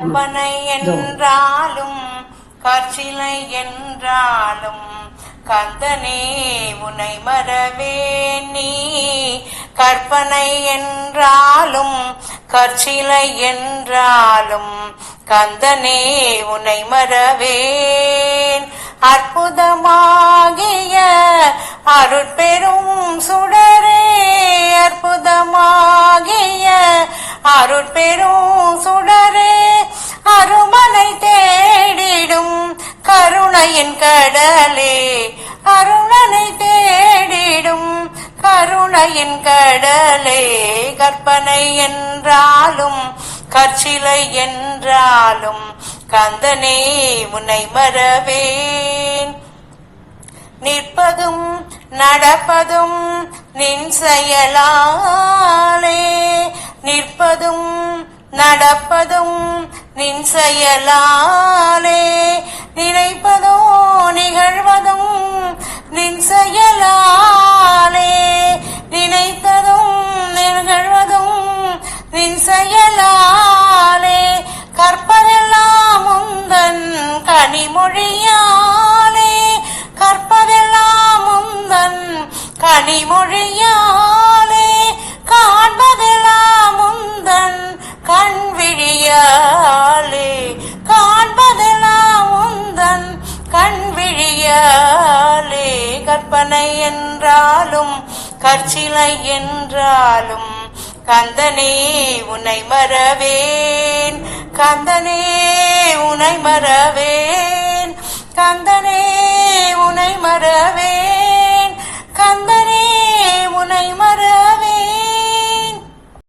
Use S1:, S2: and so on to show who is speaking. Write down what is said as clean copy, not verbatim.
S1: கற்பனை என்றாலும் கற்சிலை என்றாலும் கந்தனே உனை மறவேன் நீ. கற்பனை என்றாலும் கற்சிலை என்றாலும் கந்தனே உனை மறவேன். அற்புதமாகிய அருட்பெரும் சுடரே, அற்புதமாகிய அருட்பெரும் சுடரே, அருமனை தேடிடும் கருணையின் கடலே, அருணனை தேடிடும் கருணையின் கடலே. கற்பனை என்றாலும் கற்சிலை என்றாலும் கந்தனே உன்னை மறவேன். நிற்பதும் நடப்பதும் நின் செயலாலே, நிற்பதும் நடப்பதும் நின் செயலாலே, நினைப்பதோ நிகழ்வதும் நின் செயலாலே, நினைத்ததும் நிகழ்வதும் நின் செயலாலே. கற்பதெல்லாம் உந்தன் கனிமொழியாலே, கற்பதெல்லாம் உந்தன் கனிமொழியாலே, காண்பதெல்லாம் உந்தன் கண்விழியாலே, காண்பதெல்லாம் உந்தன் கண்விழியாலே. கற்பனை என்றாலும் கற்சிலை என்றாலும் கந்தனே உன்னை மறவேன், கந்தனே உன்னை மறவேன், கந்தனே உன்னை மறவேன்.